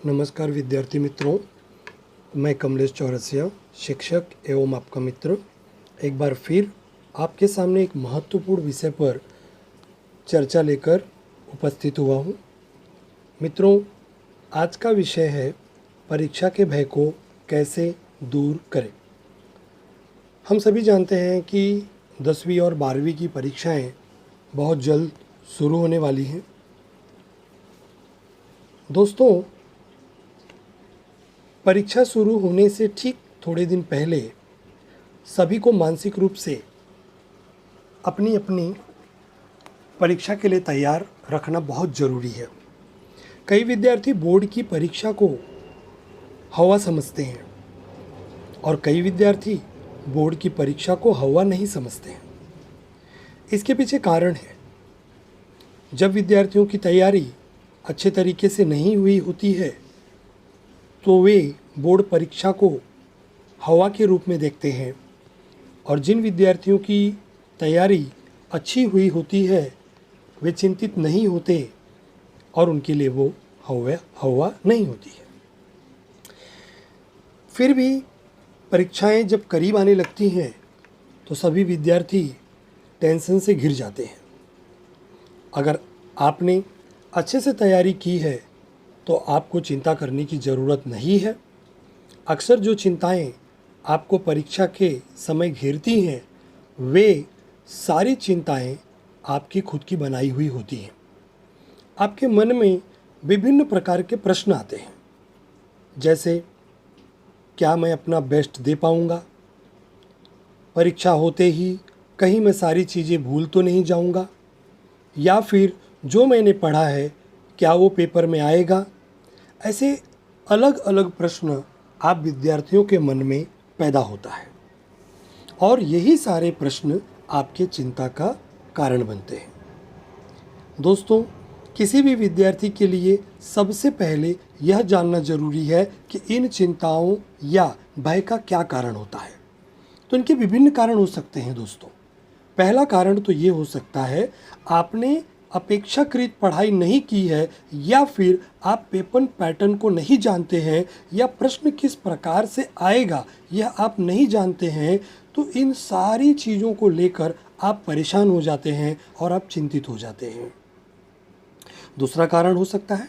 नमस्कार विद्यार्थी मित्रों, मैं कमलेश चौरसिया, शिक्षक एवं आपका मित्र, एक बार फिर आपके सामने एक महत्वपूर्ण विषय पर चर्चा लेकर उपस्थित हुआ हूँ। मित्रों, आज का विषय है परीक्षा के भय को कैसे दूर करें। हम सभी जानते हैं कि 10वीं और 12वीं की परीक्षाएं बहुत जल्द शुरू होने वाली हैं। दोस्तों, परीक्षा शुरू होने से ठीक थोड़े दिन पहले सभी को मानसिक रूप से अपनी अपनी परीक्षा के लिए तैयार रखना बहुत ज़रूरी है। कई विद्यार्थी बोर्ड की परीक्षा को हवा समझते हैं और कई विद्यार्थी बोर्ड की परीक्षा को हवा नहीं समझते हैं। इसके पीछे कारण है, जब विद्यार्थियों की तैयारी अच्छे तरीके से नहीं हुई होती है तो वे बोर्ड परीक्षा को हवा के रूप में देखते हैं, और जिन विद्यार्थियों की तैयारी अच्छी हुई होती है वे चिंतित नहीं होते और उनके लिए वो हवा नहीं होती है। फिर भी परीक्षाएं जब करीब आने लगती हैं तो सभी विद्यार्थी टेंशन से घिर जाते हैं। अगर आपने अच्छे से तैयारी की है तो आपको चिंता करने की ज़रूरत नहीं है। अक्सर जो चिंताएं आपको परीक्षा के समय घेरती हैं, वे सारी चिंताएं आपकी खुद की बनाई हुई होती हैं। आपके मन में विभिन्न प्रकार के प्रश्न आते हैं, जैसे क्या मैं अपना बेस्ट दे पाऊंगा? परीक्षा होते ही कहीं मैं सारी चीज़ें भूल तो नहीं जाऊंगा? या फिर जो मैंने पढ़ा है क्या वो पेपर में आएगा? ऐसे अलग अलग प्रश्न आप विद्यार्थियों के मन में पैदा होता है और यही सारे प्रश्न आपके चिंता का कारण बनते हैं। दोस्तों, किसी भी विद्यार्थी के लिए सबसे पहले यह जानना जरूरी है कि इन चिंताओं या भय का क्या कारण होता है। तो इनके विभिन्न कारण हो सकते हैं। दोस्तों, पहला कारण तो ये हो सकता है आपने अपेक्षाकृत पढ़ाई नहीं की है, या फिर आप पेपर पैटर्न को नहीं जानते हैं, या प्रश्न किस प्रकार से आएगा यह आप नहीं जानते हैं। तो इन सारी चीज़ों को लेकर आप परेशान हो जाते हैं और आप चिंतित हो जाते हैं। दूसरा कारण हो सकता है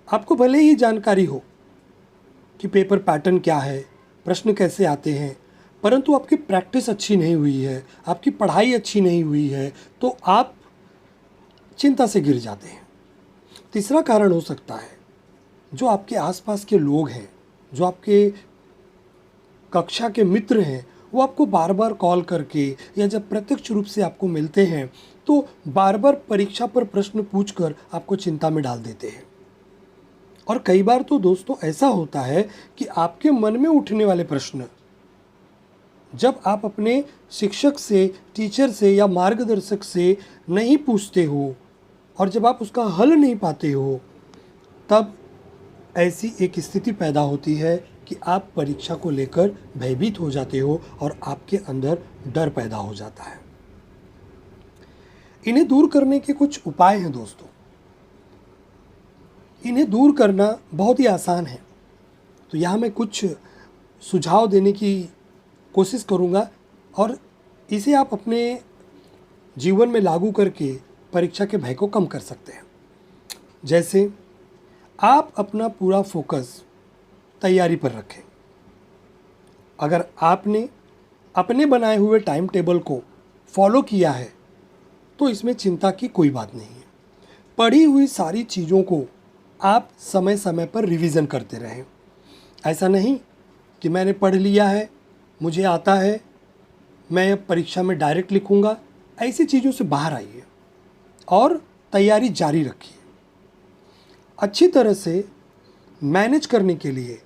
आपको भले ही जानकारी हो कि पेपर पैटर्न क्या है, प्रश्न कैसे आते हैं, परंतु आपकी प्रैक्टिस अच्छी नहीं हुई है, आपकी पढ़ाई अच्छी नहीं हुई है, तो आप चिंता से घिर जाते हैं। तीसरा कारण हो सकता है जो आपके आसपास के लोग हैं, जो आपके कक्षा के मित्र हैं, वो आपको बार बार कॉल करके या जब प्रत्यक्ष रूप से आपको मिलते हैं तो बार बार परीक्षा पर प्रश्न पूछकर आपको चिंता में डाल देते हैं। और कई बार तो दोस्तों ऐसा होता है कि आपके मन में उठने वाले प्रश्न जब आप अपने शिक्षक से, टीचर से या मार्गदर्शक से नहीं पूछते हो और जब आप उसका हल नहीं पाते हो, तब ऐसी एक स्थिति पैदा होती है कि आप परीक्षा को लेकर भयभीत हो जाते हो और आपके अंदर डर पैदा हो जाता है। इन्हें दूर करने के कुछ उपाय हैं दोस्तों। इन्हें दूर करना बहुत ही आसान है, तो यहाँ मैं कुछ सुझाव देने की कोशिश करूँगा और इसे आप अपने जीवन में लागू करके परीक्षा के भय को कम कर सकते हैं। जैसे आप अपना पूरा फोकस तैयारी पर रखें। अगर आपने अपने बनाए हुए टाइम टेबल को फॉलो किया है तो इसमें चिंता की कोई बात नहीं है। पढ़ी हुई सारी चीज़ों को आप समय समय पर रिवीजन करते रहें। ऐसा नहीं कि मैंने पढ़ लिया है, मुझे आता है, मैं परीक्षा में डायरेक्ट लिखूंगा। ऐसी चीज़ों से बाहर आइए और तैयारी जारी रखिए। अच्छी तरह से मैनेज करने के लिए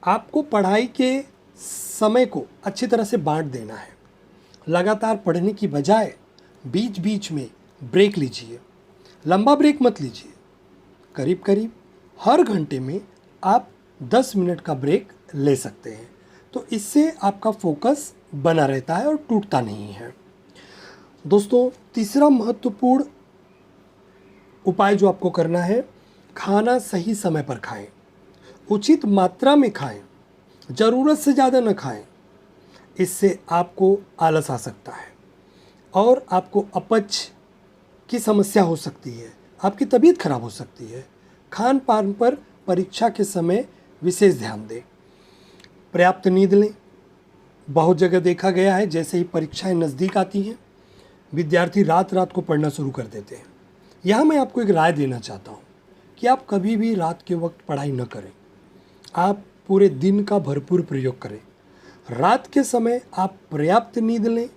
आपको पढ़ाई के समय को अच्छी तरह से बांट देना है। लगातार पढ़ने की बजाय बीच बीच में ब्रेक लीजिए। लंबा ब्रेक मत लीजिए, करीब करीब हर घंटे में आप 10 मिनट का ब्रेक ले सकते हैं। तो इससे आपका फोकस बना रहता है और टूटता नहीं है। दोस्तों, तीसरा महत्वपूर्ण उपाय जो आपको करना है, खाना सही समय पर खाएं। उचित मात्रा में खाएं, ज़रूरत से ज़्यादा न खाएं। इससे आपको आलस आ सकता है और आपको अपच की समस्या हो सकती है, आपकी तबीयत खराब हो सकती है। खान पान पर परीक्षा के समय विशेष ध्यान दें। पर्याप्त नींद लें। बहुत जगह देखा गया है जैसे ही परीक्षाएं नज़दीक आती हैं, विद्यार्थी रात रात को पढ़ना शुरू कर देते हैं। यहाँ मैं आपको एक राय देना चाहता हूँ कि आप कभी भी रात के वक्त पढ़ाई न करें। आप पूरे दिन का भरपूर प्रयोग करें। रात के समय आप पर्याप्त नींद लें,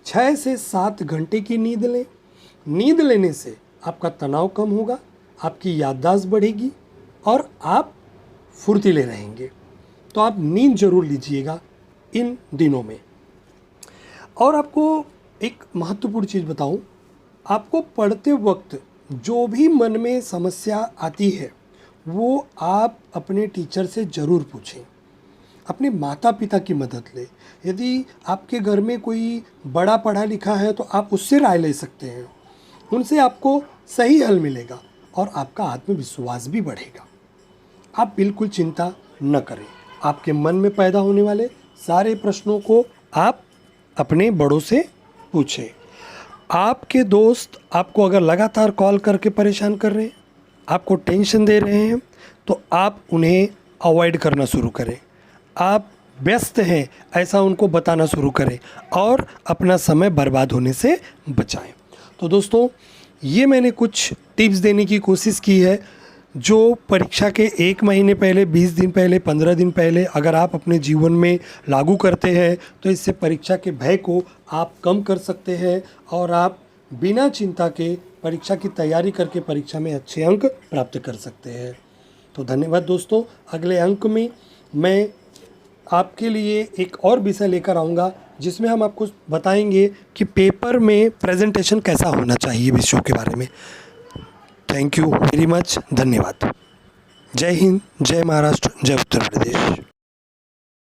6 से 7 घंटे की नींद लें। नींद लेने से आपका तनाव कम होगा, आपकी याददाश्त बढ़ेगी और आप फुर्तीले रहेंगे। तो आप नींद जरूर लीजिएगा इन दिनों में। और आपको एक महत्वपूर्ण चीज़ बताऊं, आपको पढ़ते वक्त जो भी मन में समस्या आती है वो आप अपने टीचर से ज़रूर पूछें। अपने माता पिता की मदद लें। यदि आपके घर में कोई बड़ा पढ़ा लिखा है तो आप उससे राय ले सकते हैं। उनसे आपको सही हल मिलेगा और आपका आत्मविश्वास भी बढ़ेगा। आप बिल्कुल चिंता न करें। आपके मन में पैदा होने वाले सारे प्रश्नों को आप अपने बड़ों से पूछें। आपके दोस्त आपको अगर लगातार कॉल करके परेशान कर रहे हैं, आपको टेंशन दे रहे हैं, तो आप उन्हें अवॉइड करना शुरू करें। आप व्यस्त हैं ऐसा उनको बताना शुरू करें और अपना समय बर्बाद होने से बचाएं। तो दोस्तों, ये मैंने कुछ टिप्स देने की कोशिश की है जो परीक्षा के 1 महीने पहले, 20 दिन पहले, 15 दिन पहले अगर आप अपने जीवन में लागू करते हैं तो इससे परीक्षा के भय को आप कम कर सकते हैं और आप बिना चिंता के परीक्षा की तैयारी करके परीक्षा में अच्छे अंक प्राप्त कर सकते हैं। तो धन्यवाद दोस्तों। अगले अंक में मैं आपके लिए एक और विषय लेकर आऊँगा जिसमें हम आपको बताएंगे कि पेपर में प्रेजेंटेशन कैसा होना चाहिए विषयों के बारे में। Thank you very much. धन्यवाद। जय हिंद, जय महाराष्ट्र, जय उत्तर प्रदेश।